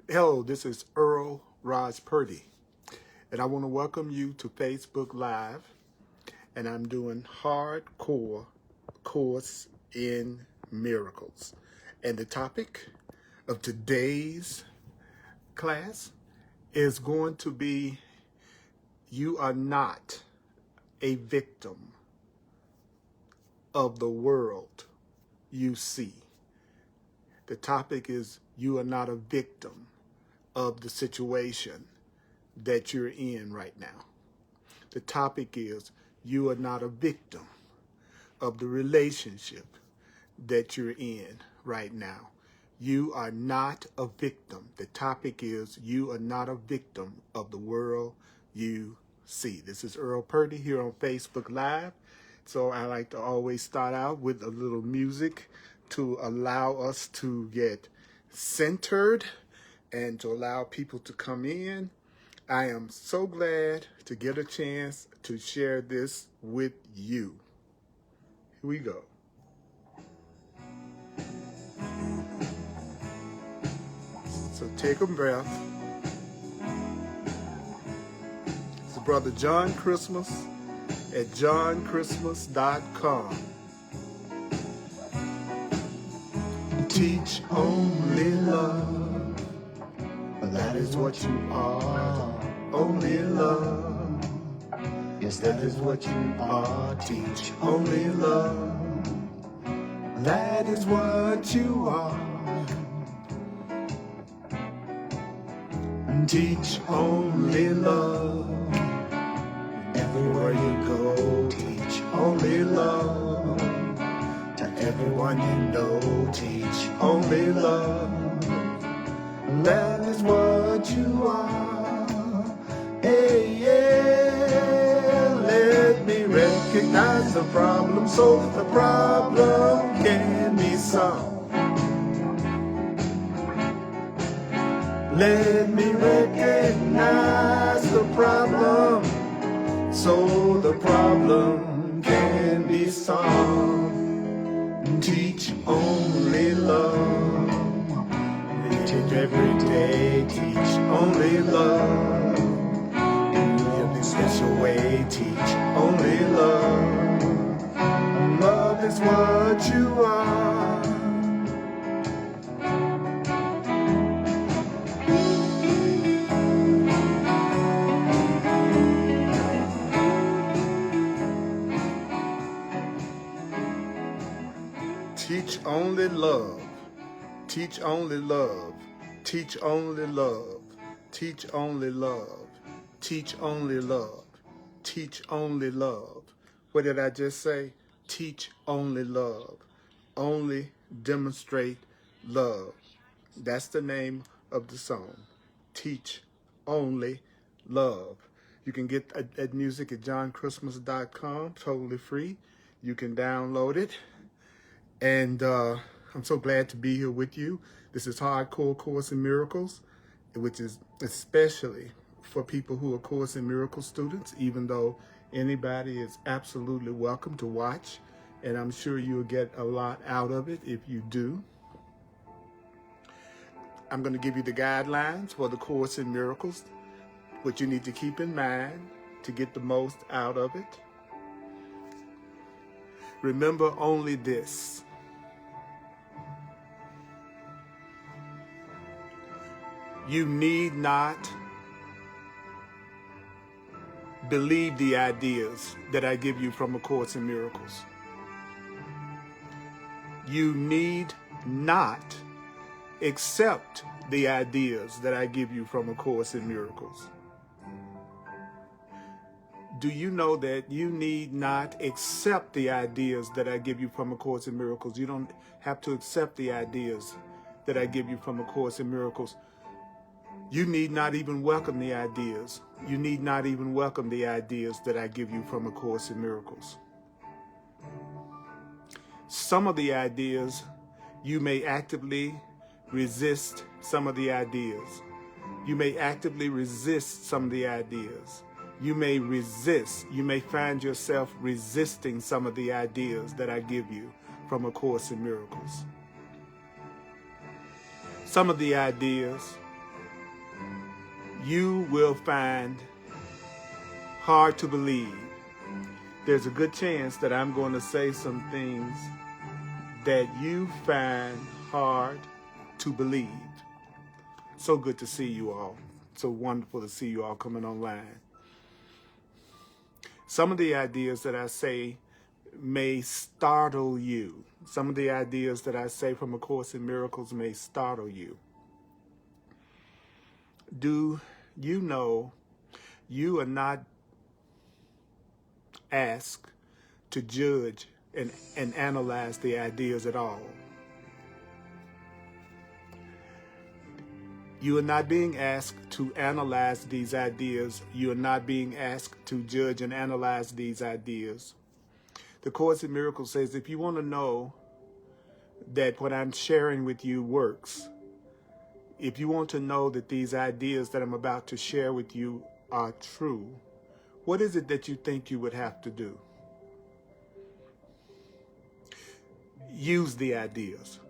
Hello, this is Earl Purdy, and I want to welcome you to Facebook Live, and I'm doing Hardcore Course in Miracles. And the topic of today's class is going to be, you are not a victim of the world you see. The topic is, you are not a victim of the situation that you're in right now. The topic is, you are not a victim of the relationship that you're in right now. You are not a victim. The topic is, you are not a victim of the world you see. This is Earl Purdy here on Facebook Live. So I like to always start out with a little music to allow us to get centered and to allow people to come in. I am so glad to get a chance to share this with you. Here we go. So take a breath. It's Brother John Christmas at johnChristmas.com. Teach only love, that is what you are. Only love, yes, that is what you are. Teach only love, that is what you are. Teach only love, everywhere you go. Teach only love, to everyone you know. Teach only love, that is what you are. Hey, yeah, let me recognize the problem so that the problem can be solved. Let me recognize the problem so the problem can be solved. Teach only love. Teach every day. Teach only love. In a special way. Teach only love. Love is what you are. Teach only love. Teach only love. Teach only love. Teach only love. Teach only love. Teach only love. What did I just say? Teach only love. Only demonstrate love. That's the name of the song. Teach only love. You can get that music at johnChristmas.com, totally free. You can download it. And I'm so glad to be here with you. This is Hardcore Course in Miracles, which is especially for people who are Course in Miracles students, even though anybody is absolutely welcome to watch. And I'm sure you'll get a lot out of it if you do. I'm going to give you the guidelines for the Course in Miracles, what you need to keep in mind to get the most out of it. Remember only this. You need not believe the ideas that I give you from A Course in Miracles. You need not accept the ideas that I give you from A Course in Miracles. Do you know that you need not accept the ideas that I give you from A Course in Miracles? You don't have to accept the ideas that I give you from A Course in Miracles. You need not even welcome the ideas. You need not even welcome the ideas that I give you from A Course in Miracles. Some of the ideas, you may actively resist some of the ideas. You may actively resist some of the ideas. You may resist. You may find yourself resisting some of the ideas that I give you from A Course in Miracles. Some of the ideas you will find hard to believe. There's a good chance that I'm going to say some things that you find hard to believe. So good to see you all. So wonderful to see you all coming online. Some of the ideas that I say may startle you. Some of the ideas that I say from A Course in Miracles may startle you. Do you know you are not asked to judge and analyze the ideas at all? You are not being asked to analyze these ideas. You are not being asked to judge and analyze these ideas. The Course in Miracles says if you want to know that what I'm sharing with you works, if you want to know that these ideas that I'm about to share with you are true, what is it that you think you would have to do? Use the ideas.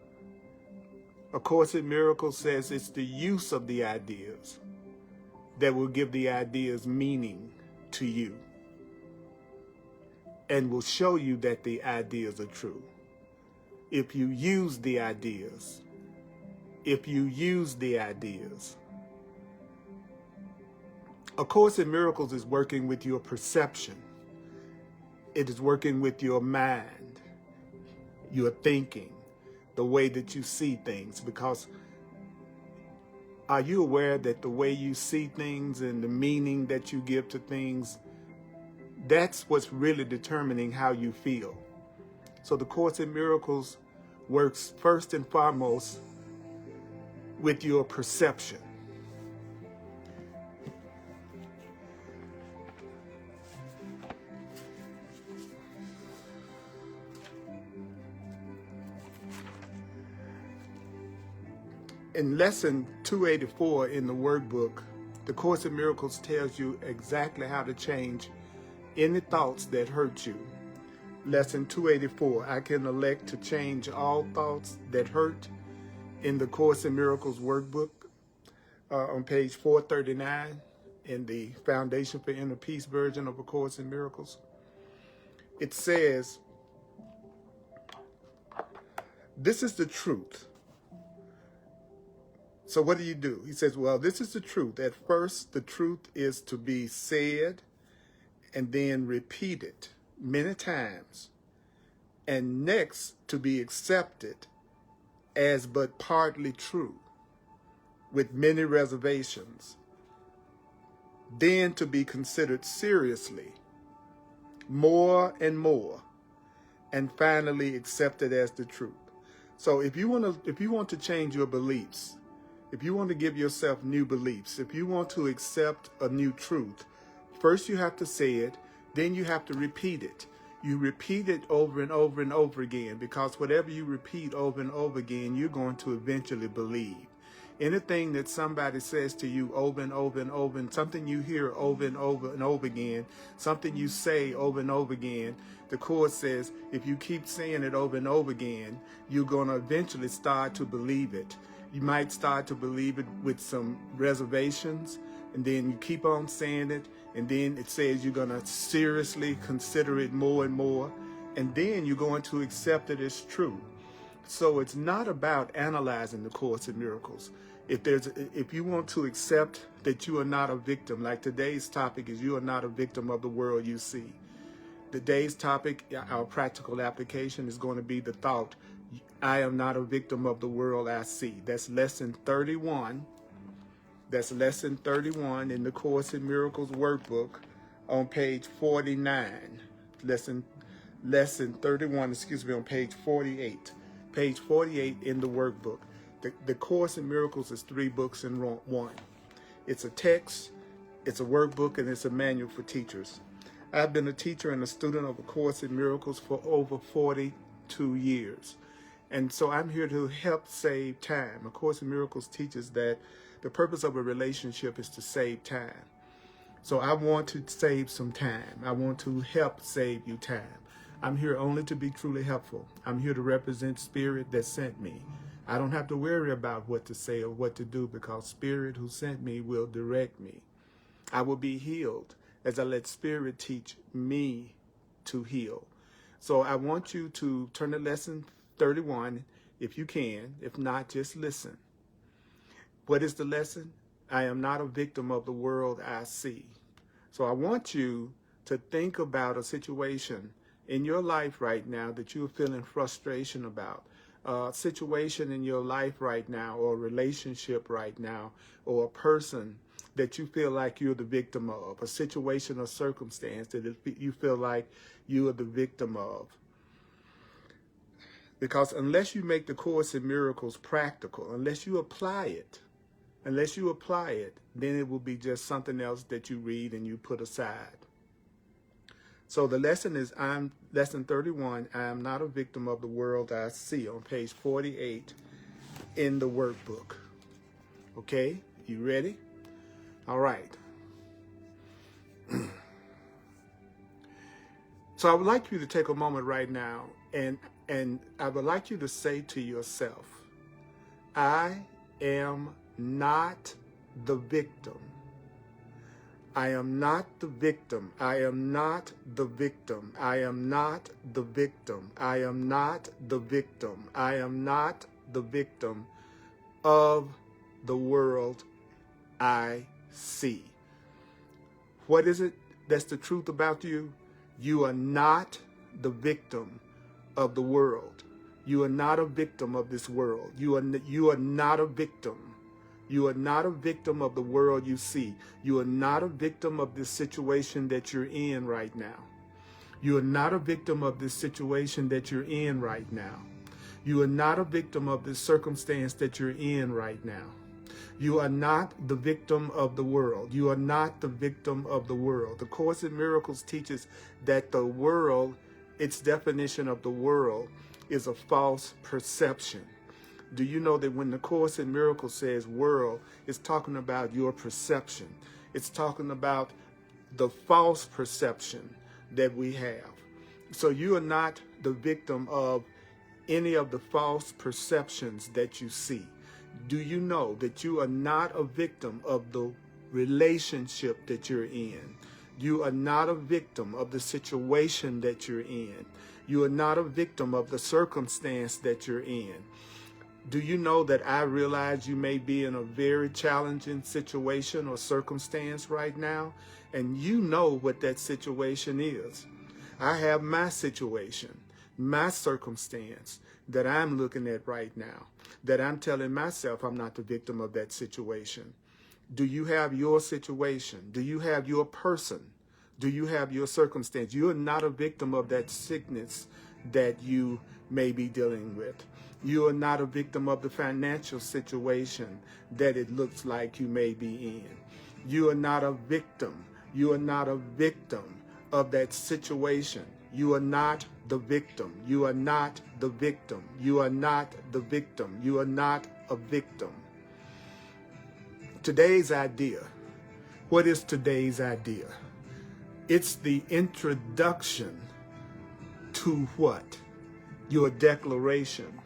A Course in Miracles says it's the use of the ideas that will give the ideas meaning to you and will show you that the ideas are true. If you use the ideas, if you use the ideas. A Course in Miracles is working with your perception. It is working with your mind, your thinking, the way that you see things. Because are you aware that the way you see things and the meaning that you give to things, that's what's really determining how you feel. So the Course in Miracles works first and foremost with your perception. In lesson 284 in the workbook, the Course in Miracles tells you exactly how to change any thoughts that hurt you. Lesson 284, I can elect to change all thoughts that hurt, in the Course in Miracles workbook on page 439 in the Foundation for Inner Peace version of A Course in Miracles. It says, this is the truth. So what do? He says, well, this is the truth. At first, the truth is to be said and then repeated many times, and next to be accepted as but partly true, with many reservations, then to be considered seriously, more and more, and finally accepted as the truth. So if you want to change your beliefs, if you want to give yourself new beliefs, if you want to accept a new truth, first you have to say it, then you have to repeat it. You repeat it over and over and over again, because whatever you repeat over and over again, you're going to eventually believe. Anything that somebody says to you over and over and over, and something you hear over and over and over again, something you say over and over again, the Course says if you keep saying it over and over again, you're going to eventually start to believe it. You might start to believe it with some reservations, and then you keep on saying it, and then it says you're going to seriously consider it more and more, and then you're going to accept it as true. So it's not about analyzing the Course in Miracles. If you want to accept that you are not a victim, like today's topic is you are not a victim of the world you see. Today's topic, our practical application, is going to be the thought, I am not a victim of the world I see. That's lesson 31. That's lesson 31 in the Course in Miracles workbook on page 49. Lesson 31, on page 48. Page 48 in the workbook. The Course in Miracles is 3 books in one. It's a text, it's a workbook, and it's a manual for teachers. I've been a teacher and a student of A Course in Miracles for over 42 years. And so I'm here to help save time. A Course in Miracles teaches that the purpose of a relationship is to save time. So I want to save some time. I want to help save you time. I'm here only to be truly helpful. I'm here to represent Spirit that sent me. I don't have to worry about what to say or what to do because Spirit who sent me will direct me. I will be healed as I let Spirit teach me to heal. So I want you to turn to lesson 31 if you can. If not, just listen. What is the lesson? I am not a victim of the world I see. So I want you to think about a situation in your life right now that you're feeling frustration about. A situation in your life right now, or a relationship right now, or a person that you feel like you're the victim of, a situation or circumstance that you feel like you are the victim of. Because unless you make the Course in Miracles practical, unless you apply it, then it will be just something else that you read and you put aside. So the lesson is lesson 31, I am not a victim of the world I see, on page 48 in the workbook. Okay, you ready? All right. So I would like you to take a moment right now and I would like you to say to yourself, I am not the victim. I am not the victim. I am not the victim. I am not the victim. I am not the victim. I am not the victim of the world I see. What is it that's the truth about you? You are not the victim of the world. You are not a victim of this world. You are not a victim. You are not a victim of the world you see. You are not a victim of this situation that you're in right now. You are not a victim of this situation that you're in right now. You are not a victim of this circumstance that you're in right now. You are not the victim of the world. You are not the victim of the world. The Course in Miracles teaches that the world, its definition of the world, is a false perception. Do you know that when the Course in Miracles says world, it's talking about your perception. It's talking about the false perception that we have. So you are not the victim of any of the false perceptions that you see. Do you know that you are not a victim of the relationship that you're in? You are not a victim of the situation that you're in. You are not a victim of the circumstance that you're in. Do you know that I realize you may be in a very challenging situation or circumstance right now, and you know what that situation is? I have my situation, my circumstance that I'm looking at right now, that I'm telling myself I'm not the victim of that situation. Do you have your situation? Do you have your person? Do you have your circumstance? You are not a victim of that sickness that you may be dealing with. You are not a victim of the financial situation that it looks like you may be in. You are not a victim. You are not a victim of that situation. You are not the victim. You are not the victim. You are not the victim. You are not a victim. Today's idea. What is today's idea? It's the introduction to what? Your declaration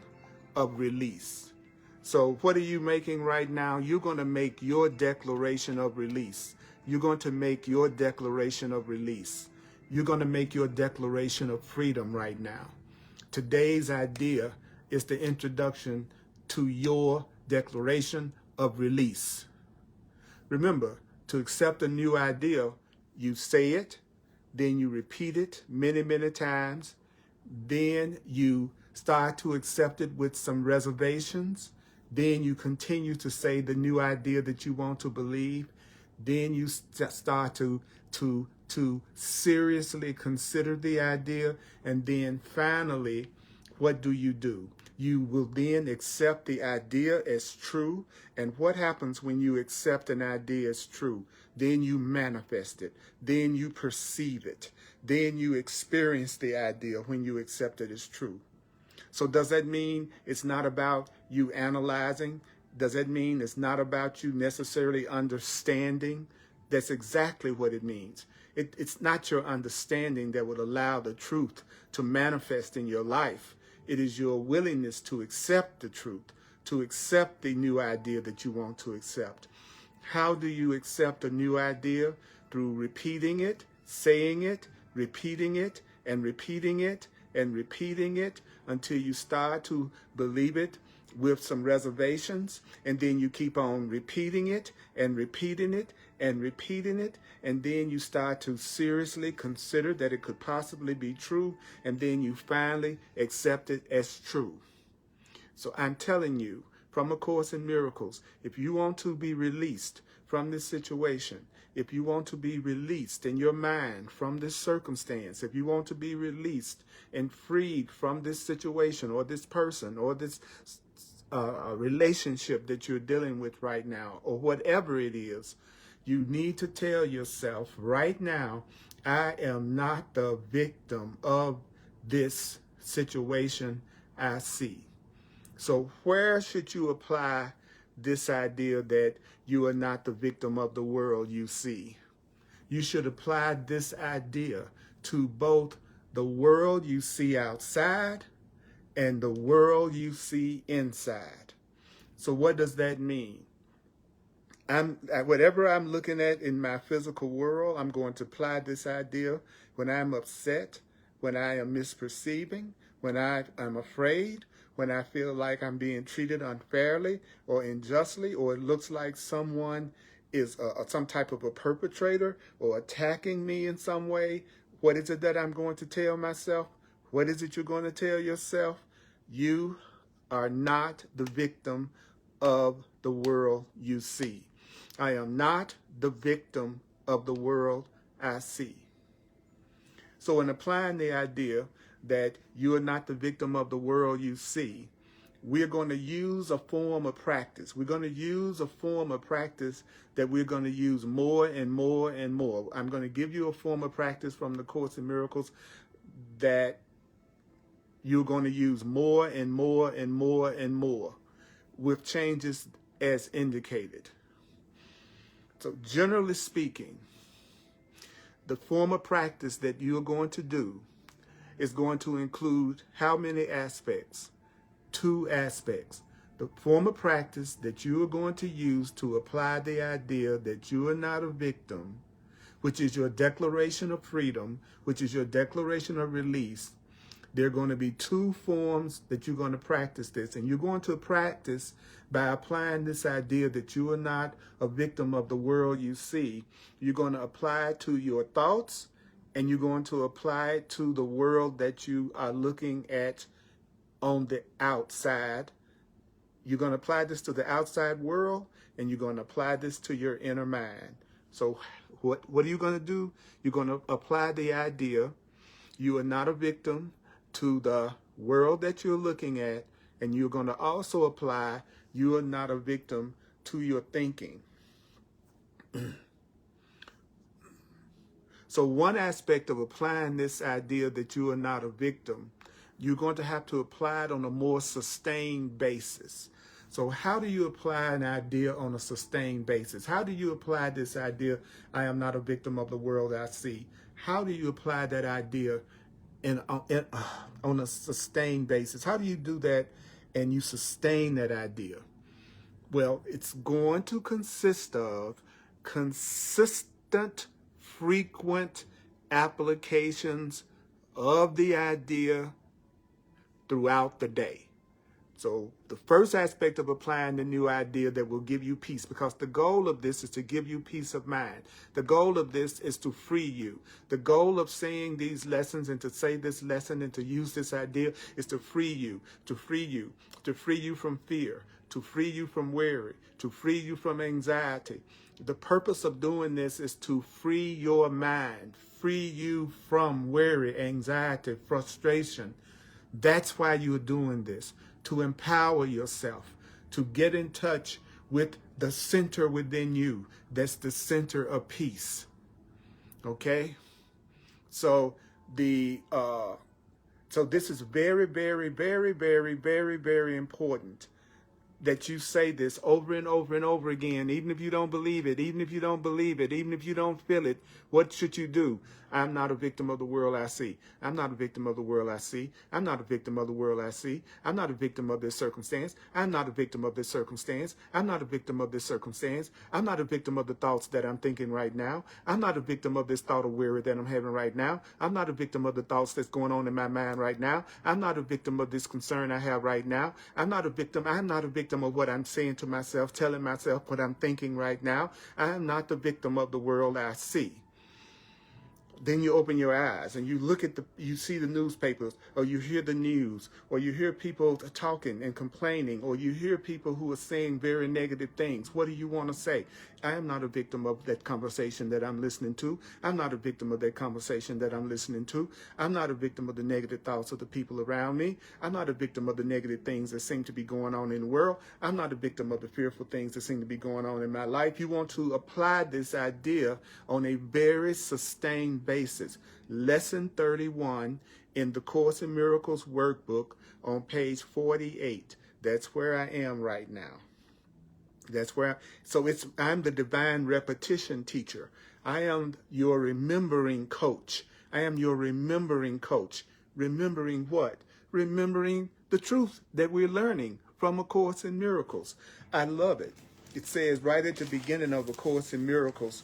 of release. So what are you making right now? You're going to make your declaration of release. You're going to make your declaration of release. You're going to make your declaration of freedom right now. Today's idea is the introduction to your declaration of release. Remember, to accept a new idea, you say it, then you repeat it many, many times, then you start to accept it with some reservations, then you continue to say the new idea that you want to believe, then you start to seriously consider the idea, and then finally, what do? You will then accept the idea as true. And what happens when you accept an idea as true? Then you manifest it. Then you perceive it. Then you experience the idea when you accept it as true. So does that mean it's not about you analyzing? Does that mean it's not about you necessarily understanding? That's exactly what it means. It's not your understanding that will allow the truth to manifest in your life. It is your willingness to accept the truth to accept the new idea that you want to accept. How do you accept a new idea? Through repeating it, saying it, repeating it, and repeating it, and repeating it until you start to believe it with some reservations, and then you keep on repeating it and repeating it and repeating it, and then you start to seriously consider that it could possibly be true, and then you finally accept it as true. So I'm telling you, from A Course in Miracles, if you want to be released from this situation, if you want to be released in your mind from this circumstance, if you want to be released and freed from this situation or this person or this relationship that you're dealing with right now, or whatever it is, you need to tell yourself right now, I am not the victim of this situation I see. So where should you apply this idea that you are not the victim of the world you see? You should apply this idea to both the world you see outside and the world you see inside. So what does that mean? Whatever I'm looking at in my physical world, I'm going to apply this idea when I'm upset, when I am misperceiving, when I am afraid, when I feel like I'm being treated unfairly or unjustly, or it looks like someone is some type of a perpetrator or attacking me in some way. What is it that I'm going to tell myself? What is it you're going to tell yourself? You are not the victim of the world you see. I am not the victim of the world I see. So in applying the idea that you are not the victim of the world you see, we're going to use a form of practice. We're going to use a form of practice that we're going to use more and more and more. I'm going to give you a form of practice from the Course in Miracles that you're going to use more and more and more and more, with changes as indicated. So generally speaking, the form of practice that you're going to do is going to include how many aspects? 2 aspects. The form of practice that you are going to use to apply the idea that you are not a victim, which is your declaration of freedom, which is your declaration of release. There are going to be 2 forms that you're going to practice this. And you're going to practice by applying this idea that you are not a victim of the world you see. You're going to apply it to your thoughts, and you're going to apply it to the world that you are looking at on the outside. You're going to apply this to the outside world, and you're going to apply this to your inner mind. So what are you going to do? You're going to apply the idea you are not a victim to the world that you're looking at, and you're going to also apply you are not a victim to your thinking. So one aspect of applying this idea that you are not a victim, you're going to have to apply it on a more sustained basis. So how do you apply an idea on a sustained basis? How do you apply this idea, I am not a victim of the world I see? How do you apply that idea on a sustained basis? How do you do that and you sustain that idea? Well, it's going to consist of consistent, frequent applications of the idea throughout the day. So the first aspect of applying the new idea that will give you peace, because the goal of this is to give you peace of mind. The goal of this is to free you. The goal of saying these lessons and to say this lesson and to use this idea is to free you, to free you, to free you from fear, to free you from worry, to free you from anxiety. The purpose of doing this is to free your mind, free you from worry, anxiety, frustration. That's why you're doing this, to empower yourself, to get in touch with the center within you. That's the center of peace. Okay? So so this is very, very, very, very, very, very important. that you say this over and over and over again, even if you don't believe it, even if you don't believe it, even if you don't feel it, what should you do? I'm not a victim of the world I see. I'm not a victim of the world I see. I'm not a victim of the world I see. I'm not a victim of this circumstance. I'm not a victim of this circumstance. I'm not a victim of this circumstance. I'm not a victim of the thoughts that I'm thinking right now. I'm not a victim of this thought of worry that I'm having right now. I'm not a victim of the thoughts that's going on in my mind right now. I'm not a victim of this concern I have right now. I'm not a victim of what I'm saying to myself, telling myself what I'm thinking right now. I'm not the victim of the world I see. Then you open your eyes and you see the newspapers, or you hear the news, or you hear people talking and complaining, or you hear people who are saying very negative things. What do you want to say? I am not a victim of that conversation that I'm listening to. I'm not a victim of that conversation that I'm listening to. I'm not a victim of the negative thoughts of the people around me. I'm not a victim of the negative things that seem to be going on in the world. I'm not a victim of the fearful things that seem to be going on in my life. You want to apply this idea on a very sustained basis. Lesson 31 in the Course in Miracles workbook on page 48. That's where I am right now. I'm the divine repetition teacher. I am your remembering coach. I am your remembering coach. Remembering what? Remembering the truth that we're learning from A Course in Miracles. I love it. It says right at the beginning of A Course in Miracles,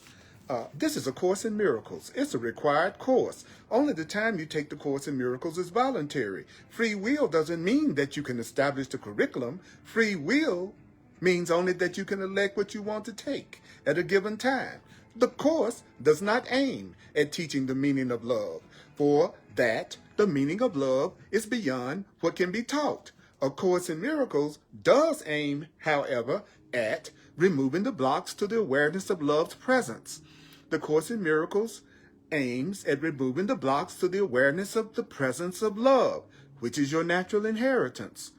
this is A Course in Miracles. It's a required course. Only the time you take the Course in Miracles is voluntary. Free will doesn't mean that you can establish the curriculum. Free will means only that you can elect what you want to take at a given time. The course does not aim at teaching the meaning of love, for that the meaning of love is beyond what can be taught. A Course in Miracles does aim, however, at removing the blocks to the awareness of love's presence. The Course in Miracles aims at removing the blocks to the awareness of the presence of love, which is your natural inheritance.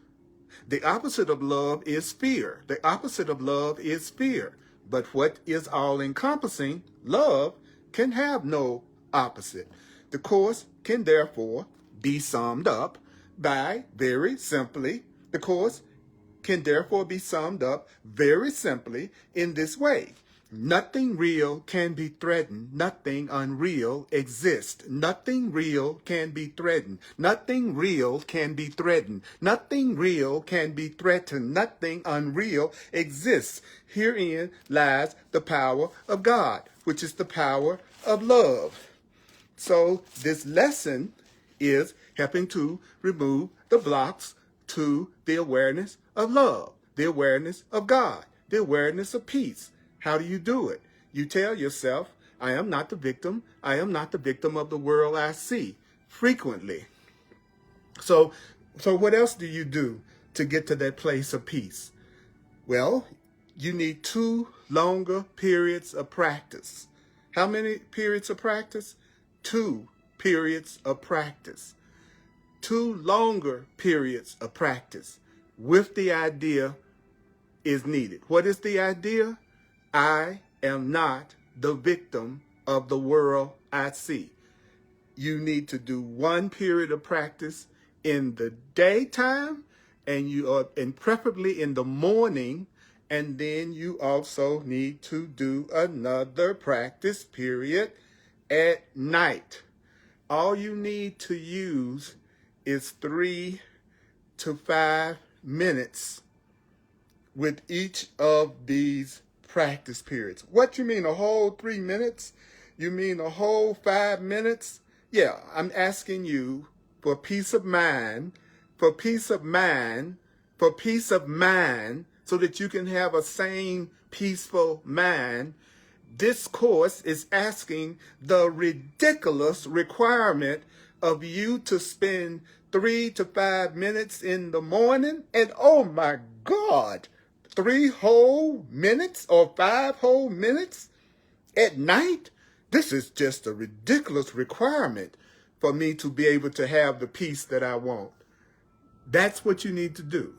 The opposite of love is fear. The opposite of love is fear. But what is all-encompassing, love, can have no opposite. The Course can therefore be summed up by very simply, the Course can therefore be summed up very simply in this way. Nothing real can be threatened. Nothing unreal exists. Nothing real can be threatened. Nothing real can be threatened. Nothing real can be threatened. Nothing unreal exists. Herein lies the power of God, which is the power of love. So this lesson is helping to remove the blocks to the awareness of love, the awareness of God, the awareness of peace. How do you do it? You tell yourself, I am not the victim. I am not the victim of the world I see, frequently. So what else do you do to get to that place of peace? Well, you need 2 longer periods of practice. How many periods of practice? 2 periods of practice. 2 longer periods of practice with the idea is needed. What is the idea? I am not the victim of the world I see. You need to do 1 period of practice in the daytime, and preferably in the morning, and then you also need to do another practice period at night. All you need to use is 3 to 5 minutes with each of these practice periods. What you mean, a whole 3 minutes? You mean a whole 5 minutes? Yeah, I'm asking you for peace of mind, so that you can have a sane, peaceful mind. This course is asking the ridiculous requirement of you to spend 3 to 5 minutes in the morning, and oh my God, 3 whole minutes or 5 whole minutes at night? This is just a ridiculous requirement for me to be able to have the peace that I want. That's what you need to do.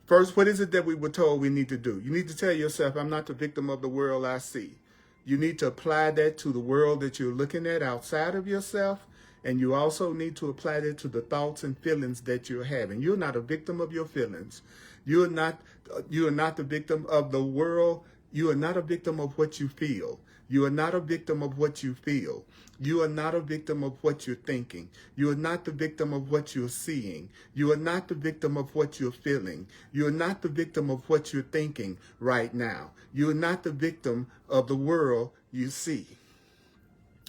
First, what is it that we were told we need to do? You need to tell yourself, I'm not the victim of the world I see. You need to apply that to the world that you're looking at outside of yourself. And you also need to apply that to the thoughts and feelings that you're having. You're not a victim of your feelings. You're not You are not the victim of the world. You are not a victim of what you feel. You are not a victim of what you feel. You are not a victim of what you're thinking. You are not the victim of what you're seeing. You are not the victim of what you're feeling. You are not the victim of what you're thinking right now. You are not the victim of the world you see.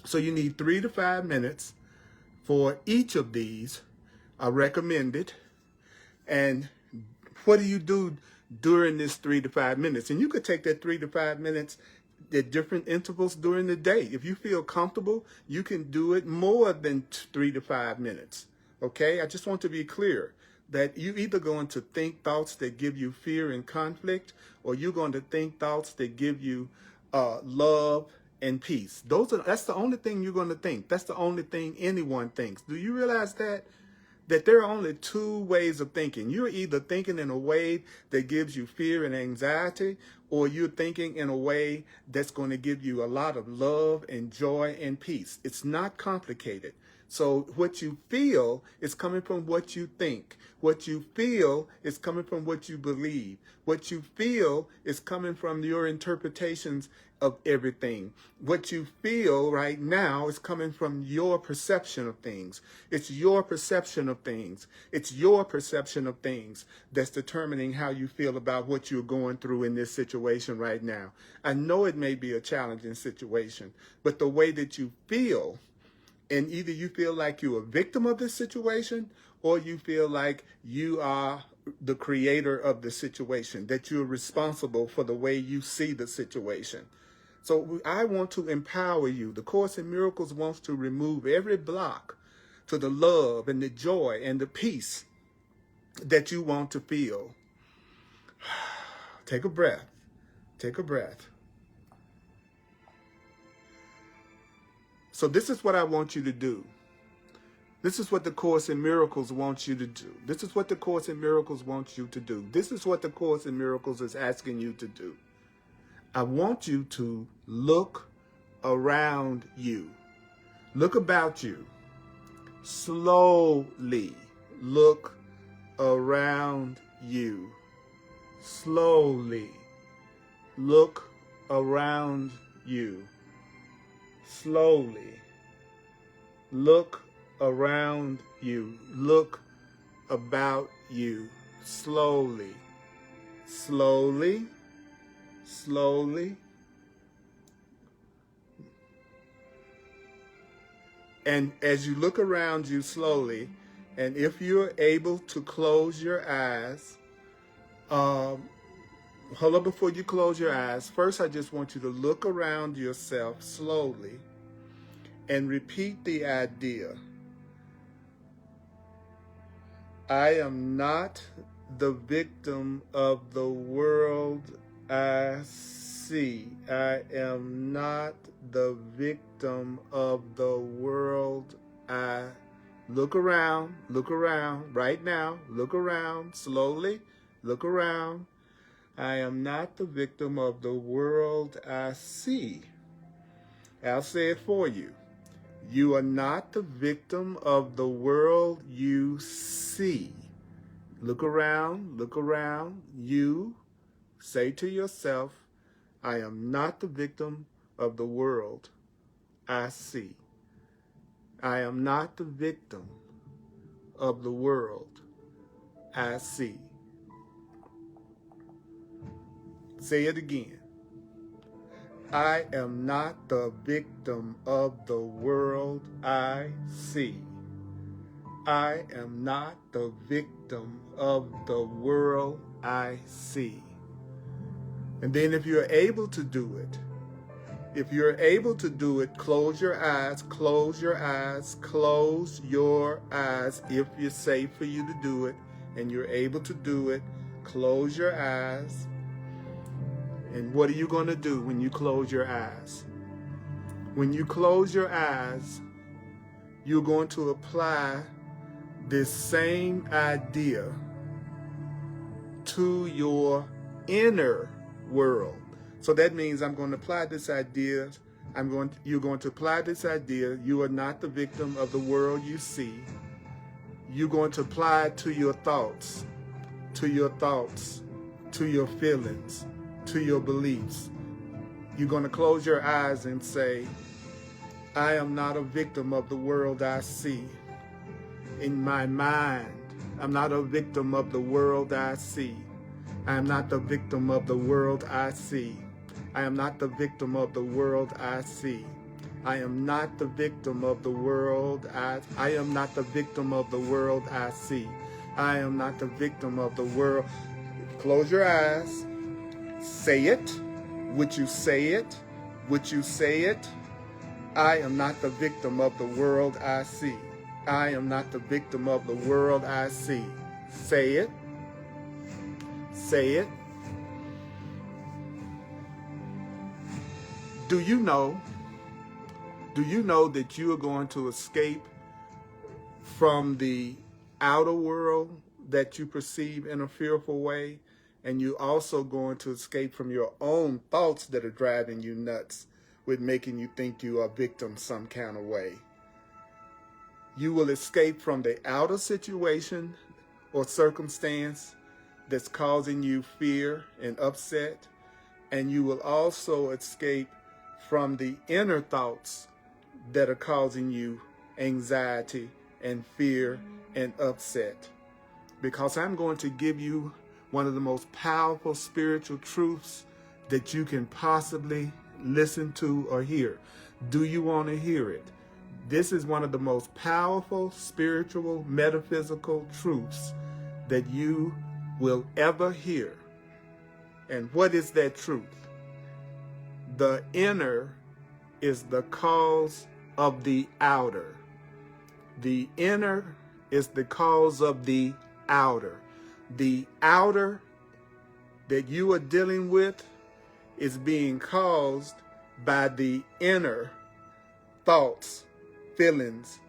So you need 3 to 5 minutes for each of these. I recommend it. And what do you do during this 3 to 5 minutes? And you could take that 3 to 5 minutes at different intervals during the day. If you feel comfortable, you can do it more than 3 to 5 minutes. Okay? I just want to be clear that you're either going to think thoughts that give you fear and conflict, or you're going to think thoughts that give you love and peace. That's the only thing you're going to think. That's the only thing anyone thinks. Do you realize that? That there are only 2 ways of thinking. You're either thinking in a way that gives you fear and anxiety, or you're thinking in a way that's going to give you a lot of love and joy and peace. It's not complicated. So what you feel is coming from what you think. What you feel is coming from what you believe. What you feel is coming from your interpretations of everything. What you feel right now is coming from your perception of things. It's your perception of things. It's your perception of things that's determining how you feel about what you're going through in this situation right now. I know it may be a challenging situation, but the way that you feel, and either you feel like you're a victim of this situation, or you feel like you are the creator of the situation, that you're responsible for the way you see the situation. So I want to empower you. The Course in Miracles wants to remove every block to the love and the joy and the peace that you want to feel. Take a breath. Take a breath. So this is what I want you to do. This is what the Course in Miracles wants you to do. This is what the Course in Miracles wants you to do. This is what the Course in Miracles is asking you to do. I want you to look around you. Look about you. Slowly look around you. Slowly look around you. Slowly look around you. Look about you. Slowly. Slowly. Slowly. And as you look around you slowly, and if you're able to close your eyes, hold up before you close your eyes. First, I just want you to look around yourself slowly and repeat the idea. I am not the victim of the world I see. I am not the victim of the world I look around right now. Look around slowly. Look around. I am not the victim of the world I see. I'll say it for you. You are not the victim of the world you see. Look around, look around. You say to yourself, I am not the victim of the world I see. I am not the victim of the world I see. Say it again. I am not the victim of the world I see. I am not the victim of the world I see. And then if you're able to do it, close your eyes, close your eyes, close your eyes. If it's safe for you to do it and you're able to do it, close your eyes. And what are you going to do when you close your eyes? When you close your eyes, you're going to apply this same idea to your inner world. So that means I'm going to apply this idea. You're going to apply this idea. You are not the victim of the world you see. You're going to apply it to your thoughts. To your thoughts. to your feelings, to your beliefs. You're going to close your eyes and say, I am not a victim of the world I see. In my mind, I'm not a victim of the world I see. I am not the victim of the world I see. I am not the victim of the world I see. I am not the victim of the world I am not the victim of the world I see. I am not the victim of the world. Close your eyes. Say it. Would you say it? Would you say it? I am not the victim of the world I see. I am not the victim of the world I see. Say it. Say it. Do you know that you are going to escape from the outer world that you perceive in a fearful way? And you're also going to escape from your own thoughts that are driving you nuts with making you think you are a victim some kind of way. You will escape from the outer situation or circumstance that's causing you fear and upset. And you will also escape from the inner thoughts that are causing you anxiety and fear and upset. Because I'm going to give you one of the most powerful spiritual truths that you can possibly listen to or hear. Do you want to hear it? This is one of the most powerful spiritual metaphysical truths that you will ever hear. And what is that truth? The inner is the cause of the outer. The inner is the cause of the outer. The outer that you are dealing with is being caused by the inner thoughts, feelings,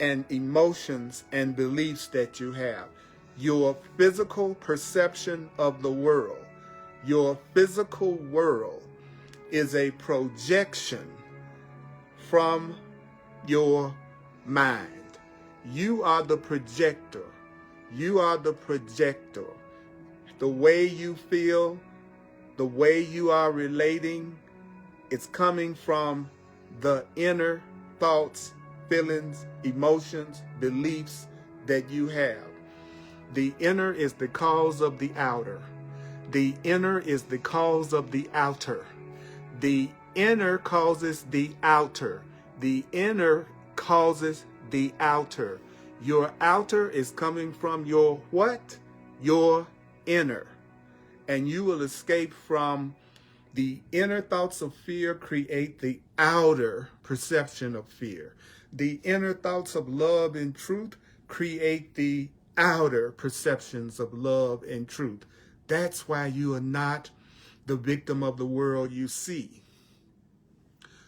and emotions and beliefs that you have. Your physical perception of the world, your physical world is a projection from your mind. You are the projector. You are the projector. The way you feel, the way you are relating, it's coming from the inner thoughts, feelings, emotions, beliefs that you have. The inner is the cause of the outer. The inner is the cause of the outer. The inner causes the outer. The inner causes the outer. Your outer is coming from your what? Your inner. And you will escape from the inner thoughts of fear, create the outer perception of fear. The inner thoughts of love and truth create the outer perceptions of love and truth. That's why you are not the victim of the world you see.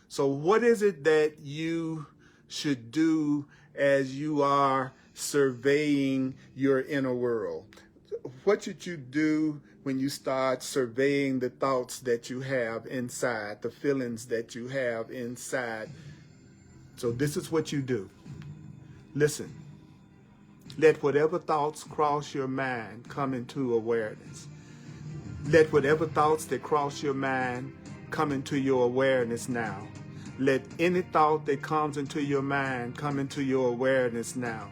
So what is it that you should do as you are surveying your inner world? What should you do when you start surveying the thoughts that you have inside, the feelings that you have inside? So this is what you do. Listen. Let whatever thoughts cross your mind come into awareness. Let whatever thoughts that cross your mind come into your awareness now. Let any thought that comes into your mind come into your awareness now.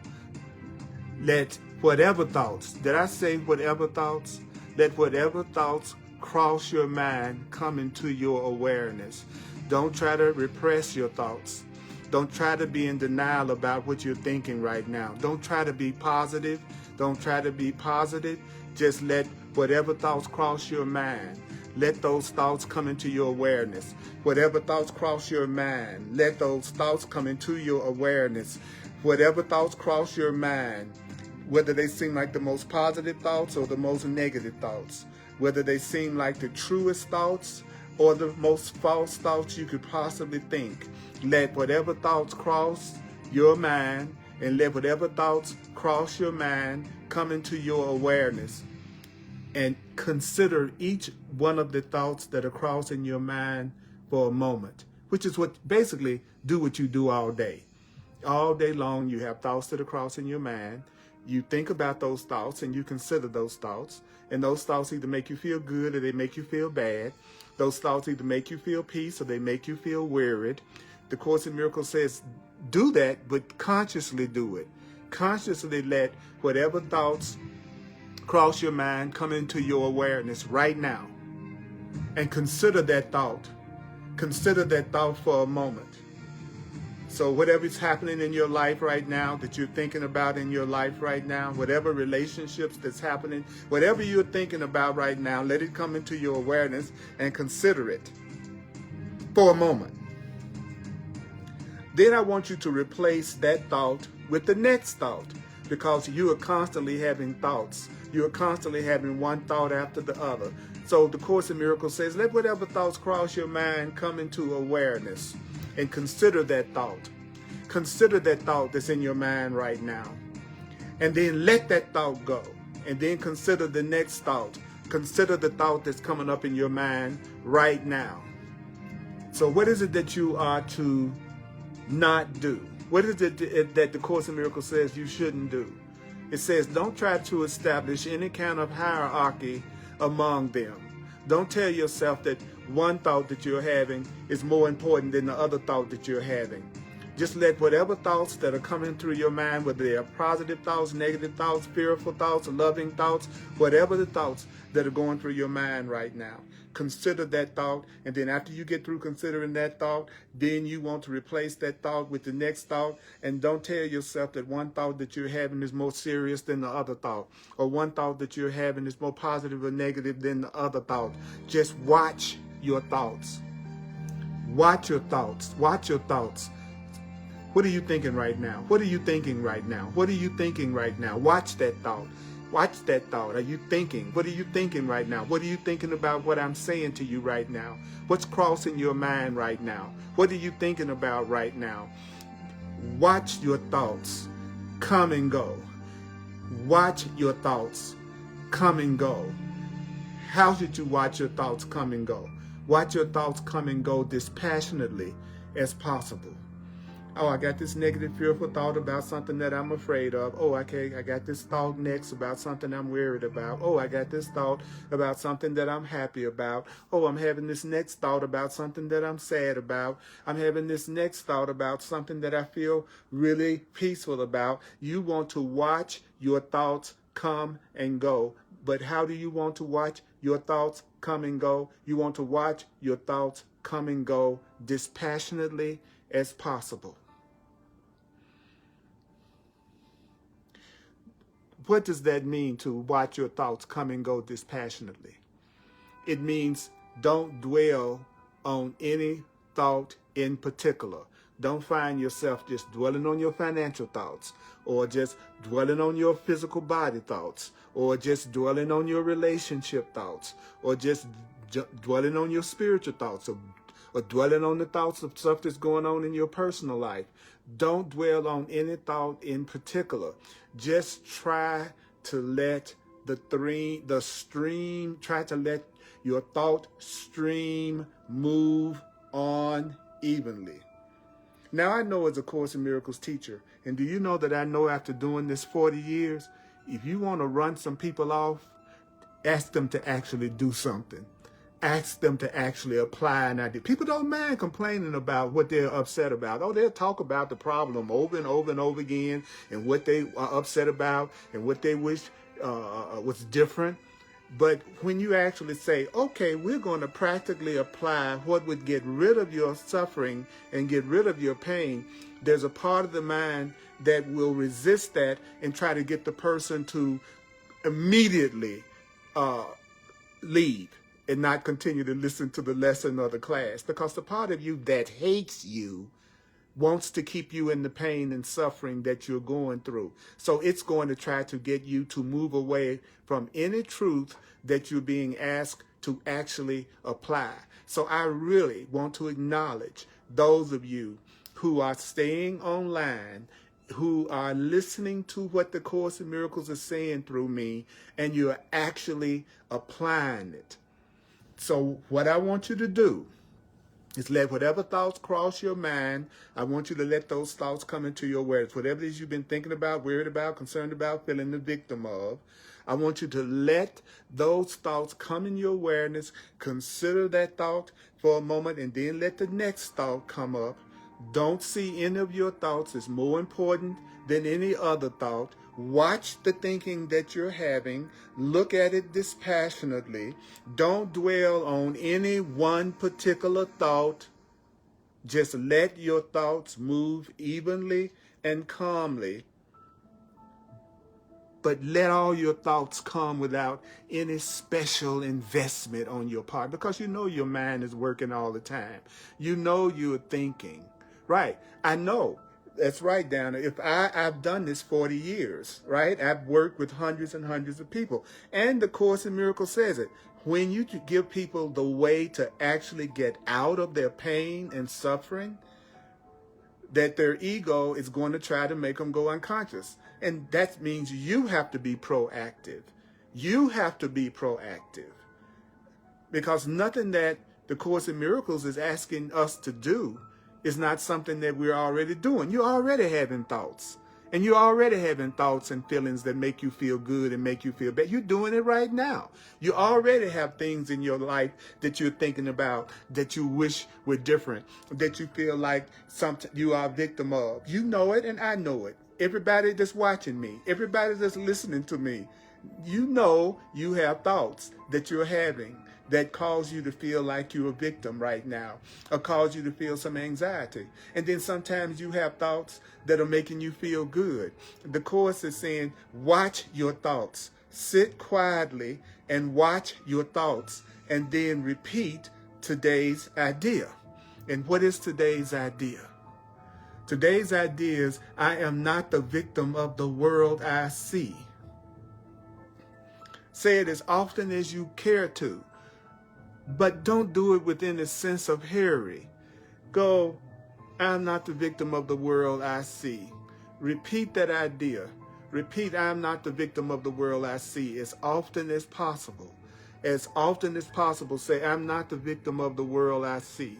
Let whatever thoughts, did I say whatever thoughts? Let whatever thoughts cross your mind come into your awareness. Don't try to repress your thoughts. Don't try to be in denial about what you're thinking right now. Don't try to be positive. Don't try to be positive. Just let whatever thoughts cross your mind. Let those thoughts come into your awareness. Whatever thoughts cross your mind, let those thoughts come into your awareness. Whatever thoughts cross your mind, whether they seem like the most positive thoughts or the most negative thoughts, whether they seem like the truest thoughts or the most false thoughts you could possibly think, let whatever thoughts cross your mind and let whatever thoughts cross your mind come into your awareness. And consider each one of the thoughts that are crossing your mind for a moment, which is what basically do what you do all day. All day long, you have thoughts that are crossing your mind. You think about those thoughts and you consider those thoughts. And those thoughts either make you feel good or they make you feel bad. Those thoughts either make you feel peace or they make you feel worried. The Course in Miracles says, do that, but consciously do it. Consciously let whatever thoughts cross your mind come into your awareness right now. And consider that thought. Consider that thought for a moment. So whatever is happening in your life right now, that you're thinking about in your life right now, whatever relationships that's happening, whatever you're thinking about right now, let it come into your awareness and consider it for a moment. Then I want you to replace that thought with the next thought, because you are constantly having thoughts. You are constantly having one thought after the other. So the Course in Miracles says, let whatever thoughts cross your mind come into awareness. And consider that thought. Consider that thought that's in your mind right now. And then let that thought go. And then consider the next thought. Consider the thought that's coming up in your mind right now. So what is it that you are to not do? What is it that the Course in Miracles says you shouldn't do? It says, don't try to establish any kind of hierarchy among them. Don't tell yourself that one thought that you're having is more important than the other thought that you're having. Just let whatever thoughts that are coming through your mind, whether they are positive thoughts, negative thoughts, fearful thoughts, loving thoughts, whatever the thoughts that are going through your mind right now, consider that thought. And then after you get through considering that thought, then you want to replace that thought with the next thought. And don't tell yourself that one thought that you're having is more serious than the other thought, or one thought that you're having is more positive or negative than the other thought. Just watch your thoughts. Watch your thoughts. Watch your thoughts. What are you thinking right now? What are you thinking right now? What are you thinking right now? Watch that thought. Watch that thought. Are you thinking? What are you thinking right now? What are you thinking about what I'm saying to you right now? What's crossing your mind right now? What are you thinking about right now? Watch your thoughts come and go. Watch your thoughts come and go. How should you watch your thoughts come and go? Watch your thoughts come and go dispassionately as possible. Oh, I got this negative, fearful thought about something that I'm afraid of. Oh, okay, I got this thought next about something I'm worried about. Oh, I got this thought about something that I'm happy about. Oh, I'm having this next thought about something that I'm sad about. I'm having this next thought about something that I feel really peaceful about. You want to watch your thoughts come and go. But how do you want to watch your thoughts come and go? You want to watch your thoughts come and go dispassionately as possible. What does that mean, to watch your thoughts come and go dispassionately? It means don't dwell on any thought in particular. Don't find yourself just dwelling on your financial thoughts, or just dwelling on your physical body thoughts, or just dwelling on your relationship thoughts, or just dwelling on your spiritual thoughts, or dwelling on the thoughts of stuff that's going on in your personal life. Don't dwell on any thought in particular. Just try to let try to let your thought stream move on evenly. Now, I know as a Course in Miracles teacher, and do you know that I know after doing this 40 years, if you want to run some people off, ask them to actually do something. Ask them to actually apply an idea. People don't mind complaining about what they're upset about. Oh, they'll talk about the problem over and over and over again, and what they are upset about and what they wish was different. But when you actually say, okay, we're going to practically apply what would get rid of your suffering and get rid of your pain, there's a part of the mind that will resist that and try to get the person to immediately leave and not continue to listen to the lesson or the class, because the part of you that hates you wants to keep you in the pain and suffering that you're going through. So it's going to try to get you to move away from any truth that you're being asked to actually apply. So I really want to acknowledge those of you who are staying online, who are listening to what the Course in Miracles is saying through me, and you're actually applying it. So what I want you to do Is let whatever thoughts cross your mind, I want you to let those thoughts come into your awareness. Whatever it is you've been thinking about, worried about, concerned about, feeling the victim of, I want you to let those thoughts come in your awareness. Consider that thought for a moment and then let the next thought come up. Don't see any of your thoughts as more important than any other thought. Watch the thinking that you're having. Look at it dispassionately. Don't dwell on any one particular thought. Just let your thoughts move evenly and calmly. But let all your thoughts come without any special investment on your part, because you know your mind is working all the time. You know you're thinking. Right. I know. That's right, Dana. I've done this 40 years, right? I've worked with hundreds and hundreds of people. And the Course in Miracles says it. When you give people the way to actually get out of their pain and suffering, that their ego is going to try to make them go unconscious. And that means you have to be proactive. You have to be proactive. Because nothing that the Course in Miracles is asking us to do is not something that we're already doing. You're already having thoughts. And you're already having thoughts and feelings that make you feel good and make you feel bad. You're doing it right now. You already have things in your life that you're thinking about that you wish were different, that you feel like something you are a victim of. You know it and I know it. Everybody that's watching me, everybody that's listening to me, you know you have thoughts that you're having that cause you to feel like you're a victim right now, or cause you to feel some anxiety. And then sometimes you have thoughts that are making you feel good. The Course is saying, watch your thoughts. Sit quietly and watch your thoughts, and then repeat today's idea. And what is today's idea? Today's idea is, I am not the victim of the world I see. Say it as often as you care to, but don't do it within a sense of hurry. Go, I'm not the victim of the world I see. Repeat that idea. Repeat, I'm not the victim of the world I see as often as possible. As often as possible, say, I'm not the victim of the world I see.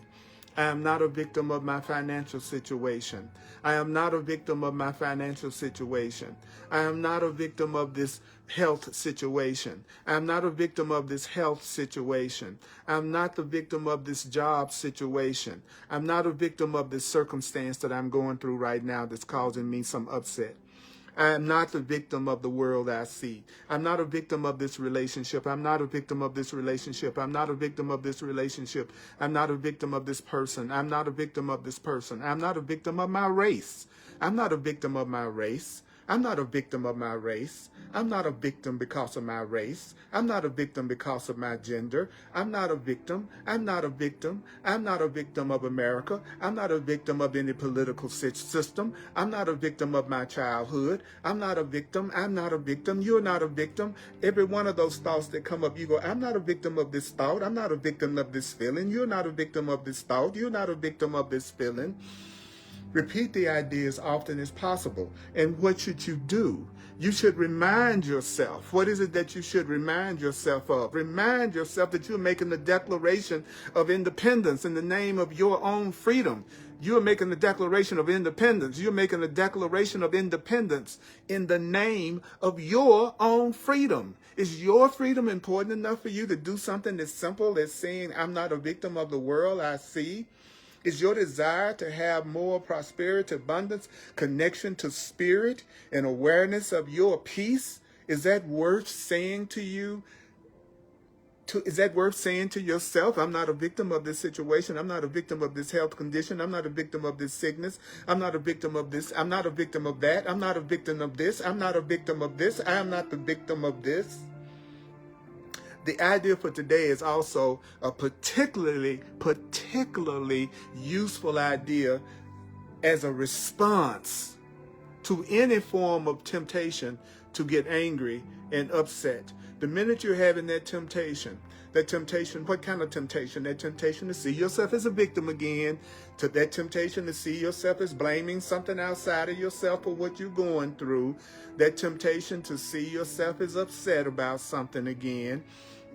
I am not a victim of my financial situation. I am not a victim of my financial situation. I am not a victim of this health situation. I am not a victim of this health situation. I'm not the victim of this job situation. I'm not a victim of this circumstance that I'm going through right now that's causing me some upset. I am not the victim of the world I see. I'm not a victim of this relationship. I'm not a victim of this relationship. I'm not a victim of this relationship. I'm not a victim of this person. I'm not a victim of this person. I'm not a victim of my race. I'm not a victim of my race. I'm not a victim of my race. I'm not a victim because of my race. I'm not a victim because of my gender. I'm not a victim. I'm not a victim. I'm not a victim of America. I'm not a victim of any political system. I'm not a victim of my childhood. I'm not a victim. I'm not a victim. You're not a victim. Every one of those thoughts that come up, you go, I'm not a victim of this thought. I'm not a victim of this feeling. You're not a victim of this thought. You're not a victim of this feeling. Repeat the idea as often as possible. And what should you do? You should remind yourself. What is it that you should remind yourself of? Remind yourself that you're making the declaration of independence in the name of your own freedom. You're making the declaration of independence. You're making the declaration of independence in the name of your own freedom. Is your freedom important enough for you to do something as simple as saying, I'm not a victim of the world I see? Is your desire to have more prosperity, abundance, connection to spirit, and awareness of your peace? Is that worth saying to you? Is that worth saying to yourself, I'm not a victim of this situation. I'm not a victim of this health condition. I'm not a victim of this sickness. I'm not a victim of this. I'm not a victim of that. I'm not a victim of this. I'm not a victim of this. I am not the victim of this. The idea for today is also a particularly useful idea as a response to any form of temptation to get angry and upset. The minute you're having that temptation, what kind of temptation? That temptation to see yourself as a victim again, to that temptation to see yourself as blaming something outside of yourself for what you're going through, that temptation to see yourself as upset about something again.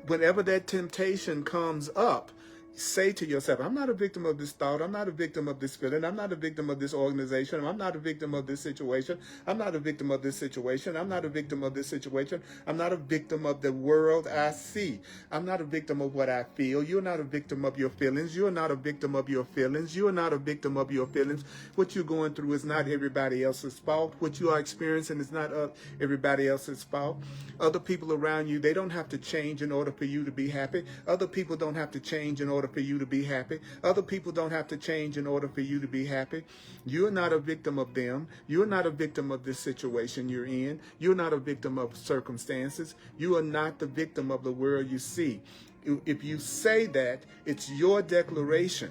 Whenever that temptation comes up, say to yourself, I'm not a victim of this thought. I'm not a victim of this feeling. I'm not a victim of this organization. I'm not a victim of this situation. I'm not a victim of this situation. I'm not a victim of this situation. I'm not a victim of the world I see. I'm not a victim of what I feel. You're not a victim of your feelings. You're not a victim of your feelings. You're not a victim of your feelings. What you're going through is not everybody else's fault. What you are experiencing is not everybody else's fault. Other people around you, they don't have to change in order for you to be happy. Other people don't have to change in order for you to be happy. Other people don't have to change in order for you to be happy. You're not a victim of them. You're not a victim of this situation you're in. You're not a victim of circumstances. You are not the victim of the world you see. If you say that, it's your declaration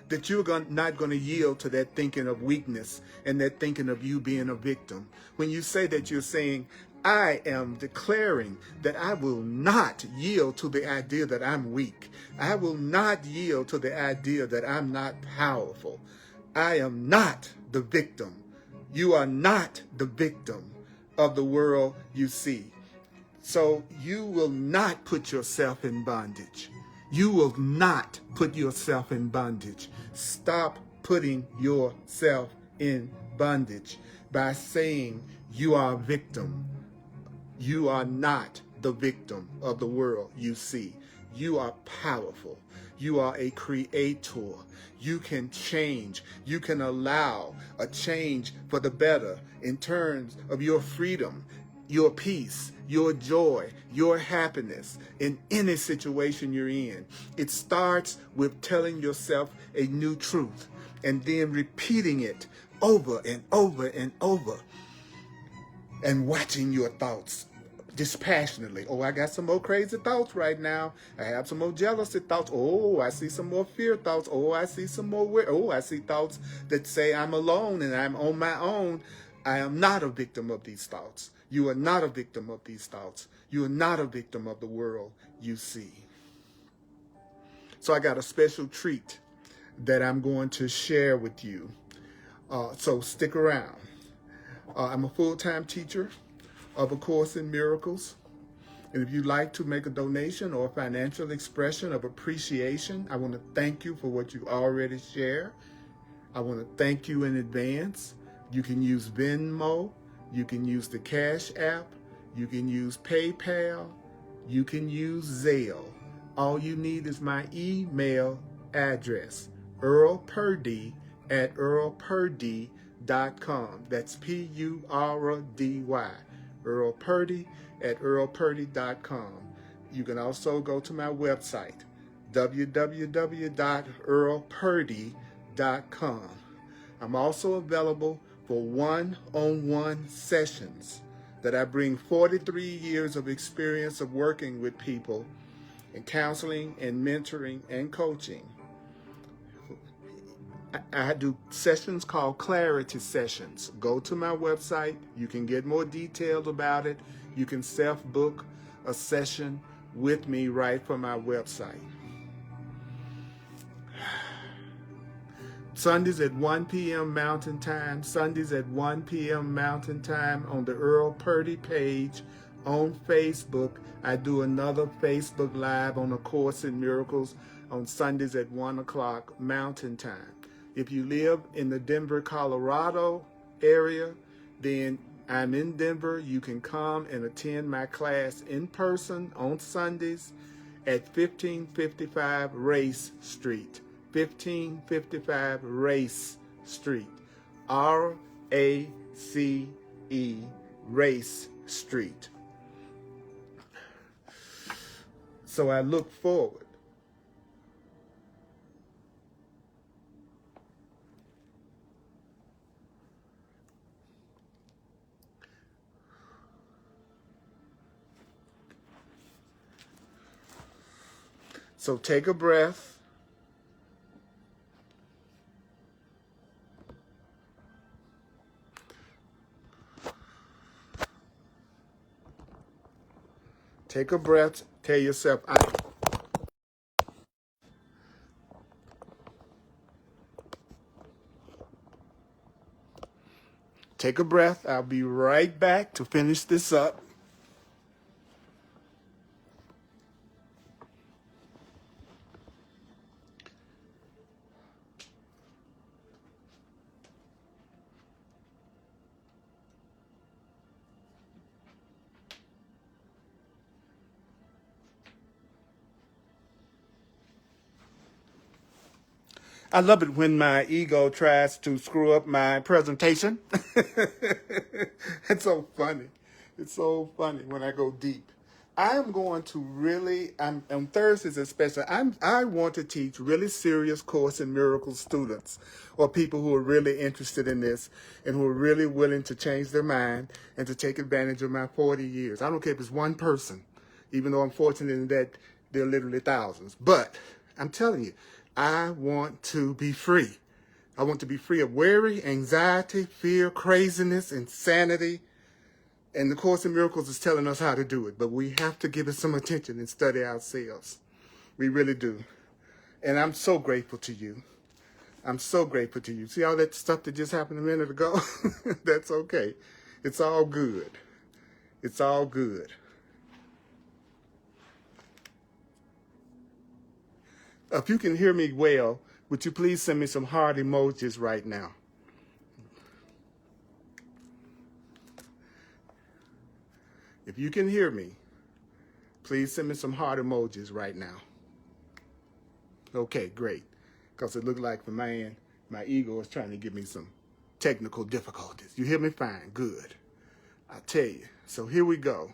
that you're not going to yield to that thinking of weakness and that thinking of you being a victim. When you say that, you're saying, I am declaring that I will not yield to the idea that I'm weak. I will not yield to the idea that I'm not powerful. I am not the victim. You are not the victim of the world you see. So you will not put yourself in bondage. You will not put yourself in bondage. Stop putting yourself in bondage by saying you are a victim. You are not the victim of the world you see. You are powerful. You are a creator. You can change. You can allow a change for the better in terms of your freedom, your peace, your joy, your happiness in any situation you're in. It starts with telling yourself a new truth and then repeating it over and over and over and watching your thoughts dispassionately. Oh, I got some more crazy thoughts right now. I have some more jealousy thoughts. Oh, I see some more fear thoughts. Oh, I see some more. Oh, I see thoughts that say I'm alone and I'm on my own. I am not a victim of these thoughts. You are not a victim of these thoughts. You are not a victim of the world you see. So I got a special treat that I'm going to share with you. So stick around. I'm a full-time teacher of A Course in Miracles. And if you'd like to make a donation or a financial expression of appreciation, I want to thank you for what you already share. I want to thank you in advance. You can use Venmo. You can use the Cash App. You can use PayPal. You can use Zelle. All you need is my email address, earlpurdy@earlpurdy.com. That's Purdy. earlpurdy@earlpurdy.com. You can also go to my website, www.earlpurdy.com. I'm also available for one-on-one sessions that I bring 43 years of experience of working with people in counseling and mentoring and coaching. I do sessions called clarity sessions. Go to my website. You can get more details about it. You can self-book a session with me right from my website. Sundays at 1 p.m. Mountain Time. Sundays at 1 p.m. Mountain Time on the Earl Purdy page on Facebook. I do another Facebook Live on A Course in Miracles on Sundays at 1 o'clock Mountain Time. If you live in the Denver, Colorado area, then I'm in Denver. You can come and attend my class in person on Sundays at 1555 Race Street. 1555 Race Street. R-A-C-E, Race Street. So I look forward So take a breath. Take a breath. Tell yourself, take a breath. I'll be right back to finish this up. I love it when my ego tries to screw up my presentation. It's so funny. It's so funny when I go deep. I am going to really, on Thursdays especially, I want to teach really serious Course in Miracles students or people who are really interested in this and who are really willing to change their mind and to take advantage of my 40 years. I don't care if it's one person, even though I'm fortunate in that there are literally thousands. But I'm telling you, I want to be free. I want to be free of worry, anxiety, fear, craziness, insanity. And the Course in Miracles is telling us how to do it. But we have to give it some attention and study ourselves. We really do. And I'm so grateful to you. I'm so grateful to you. See all that stuff that just happened a minute ago? That's okay. It's all good. It's all good. If you can hear me well, would you please send me some heart emojis right now? If you can hear me, please send me some heart emojis right now. Okay, great. Because it looked like for my ego is trying to give me some technical difficulties. You hear me? Fine. Good. I tell you. So here we go.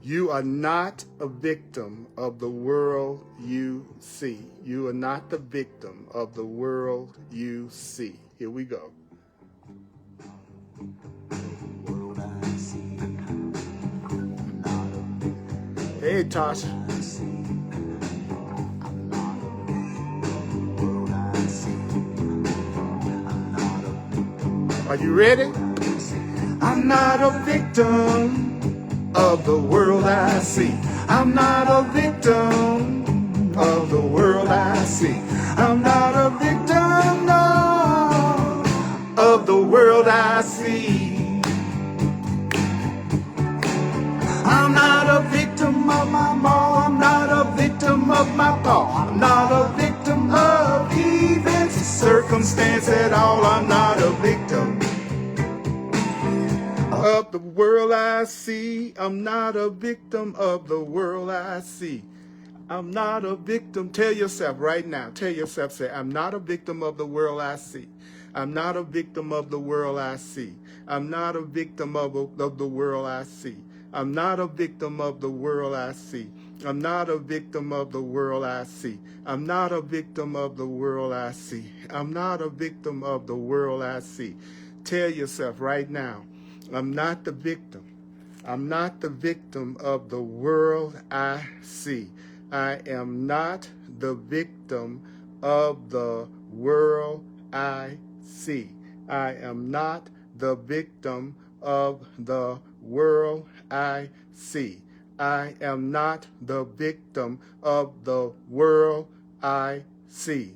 You are not a victim of the world you see. You are not the victim of the world you see. Here we go. Hey, Tasha. Are you ready? I'm not a victim of the world I see. I'm not a victim of the world I see. I'm not a victim, no, of the world I see. I'm not a victim of my mom. I'm not a victim of my pa. I'm not a victim of events and circumstance at all. I'm not a victim of the world I see. I'm not a victim of the world I see. I'm not a victim. Tell yourself right now. Tell yourself, say, I'm not a victim of the world I see. I'm not a victim of the world I see. I'm not a victim of the world I see. I'm not a victim of the world I see. I'm not a victim of the world I see. I'm not a victim of the world I see. I'm not a victim of the world I see. Tell yourself right now, I'm not the victim. I'm not the victim of the world I see. I am not the victim of the world I see. I am not the victim of the world I see. I am not the victim of the world I see.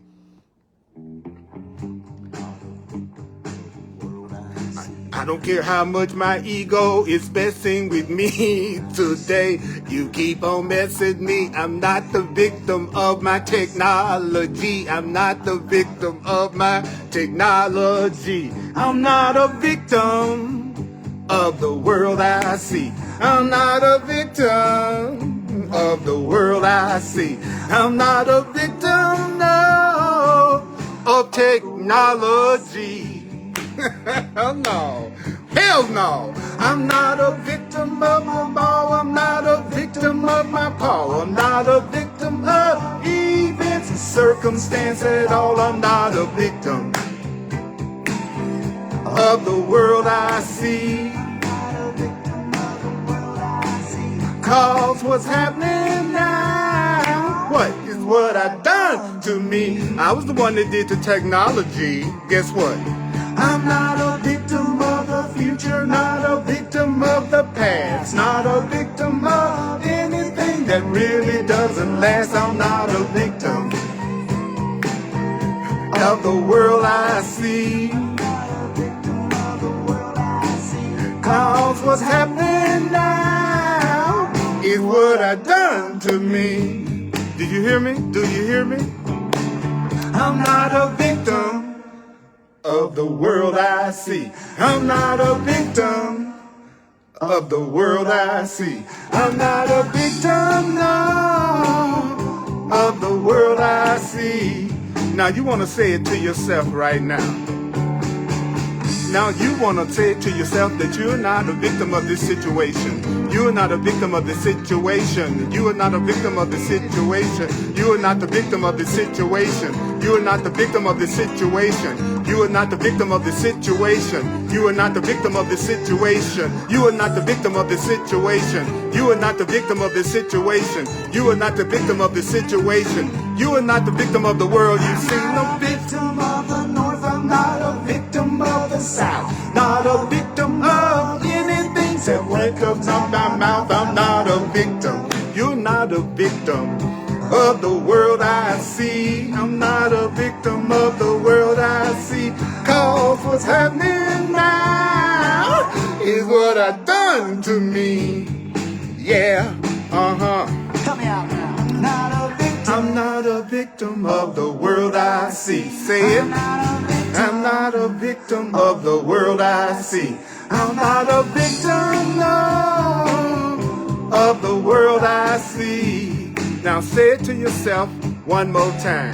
I don't care how much my ego is messing with me today. You keep on messing me. I'm not the victim of my technology. I'm not the victim of my technology. I'm not a victim of the world I see. I'm not a victim of the world I see. I'm not a victim, no, of technology. Hell no. Hell no. I'm not a victim of my ball. I'm not a victim of my paw. I'm not a victim of events and circumstance at all. I'm not a victim of the world I see. Cause what's happening now, what is what I done to me? I was the one that did the technology. Guess what? I'm not a victim of the future, not a victim of the past, not a victim of anything that really doesn't last. I'm not a victim of the world I see. Cause what's happening now is what I done to me. Did you hear me? Do you hear me? I'm not a victim of the world I see. I'm not a victim of the world I see. I'm not a victim, no, of the world I see. Now you want to say it to yourself right now. Now you want to say it to yourself that you're not a victim of this situation. You are not a victim of the situation. You are not a victim of the situation. You are not the victim of the situation. You are not the victim of the situation. You are not the victim of the situation. You are not the victim of the situation. You are not the victim of the situation. You are not the victim of the situation. You are not the victim of the situation. You are not the victim of the world you see. No victim of the North. I'm not a victim of the South. Not a victim of anything that went comes out my mouth. I'm not a victim. You're not a victim of the world I see. I'm not a victim of the world I see. Cause what's happening now is what I done to me. Yeah, Help me out now. I'm not a victim of the world I see. Say it. I'm not a victim of the world I see. I'm not a victim, no, of the world I see. Now say it to yourself one more time.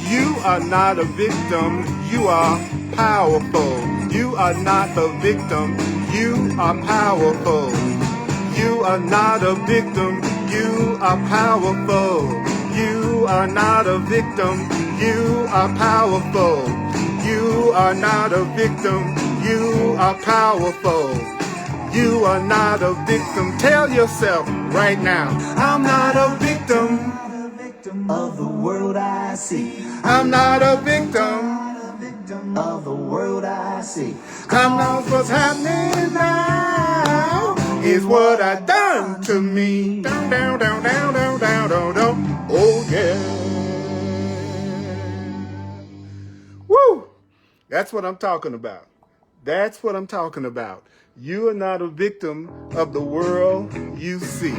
You are not a victim. You are powerful. You are not the victim. You are powerful. You are not a victim. You are powerful. You are not a victim. You are powerful. You are not a victim. You are powerful. You are not a victim. Tell yourself right now, I'm not a victim Of the world I see. I'm not a victim Of the world I see. I'm not what's happening now is what I done to me. Down, down, down, down, down, down, down, down. Oh yeah. Woo! That's what I'm talking about. That's what I'm talking about. You are not a victim of the world you see.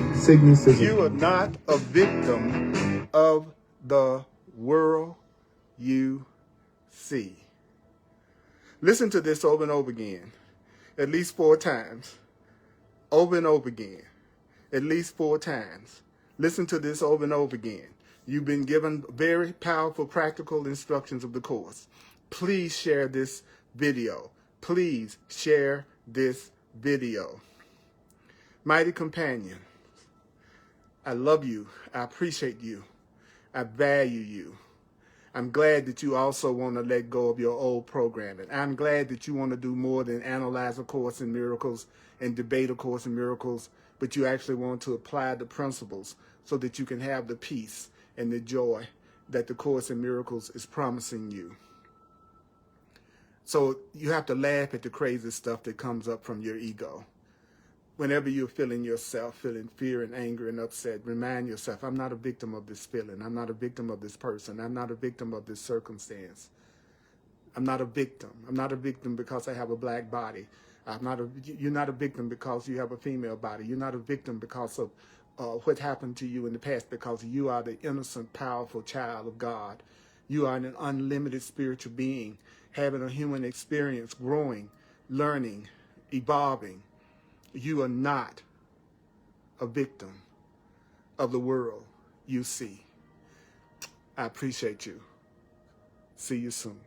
You are not a victim of the world you see. Listen to this over and over again, at least 4 times. Over and over again, at least 4 times. Listen to this over and over again. You've been given very powerful practical instructions of the course. Please share this video. Please share this video. Mighty companion, I love you. I appreciate you. I value you. I'm glad that you also want to let go of your old programming. I'm glad that you want to do more than analyze A Course in Miracles and debate A Course in Miracles, but you actually want to apply the principles so that you can have the peace and the joy that the Course in Miracles is promising you. So you have to laugh at the crazy stuff that comes up from your ego. Whenever you're feeling yourself, feeling fear and anger and upset, remind yourself, I'm not a victim of this feeling. I'm not a victim of this person. I'm not a victim of this circumstance. I'm not a victim. I'm not a victim because I have a black body. You're not a victim because you have a female body. You're not a victim because of what happened to you in the past, because you are the innocent, powerful child of God. You are an unlimited spiritual being, having a human experience, growing, learning, evolving. You are not a victim of the world you see. I appreciate you. See you soon.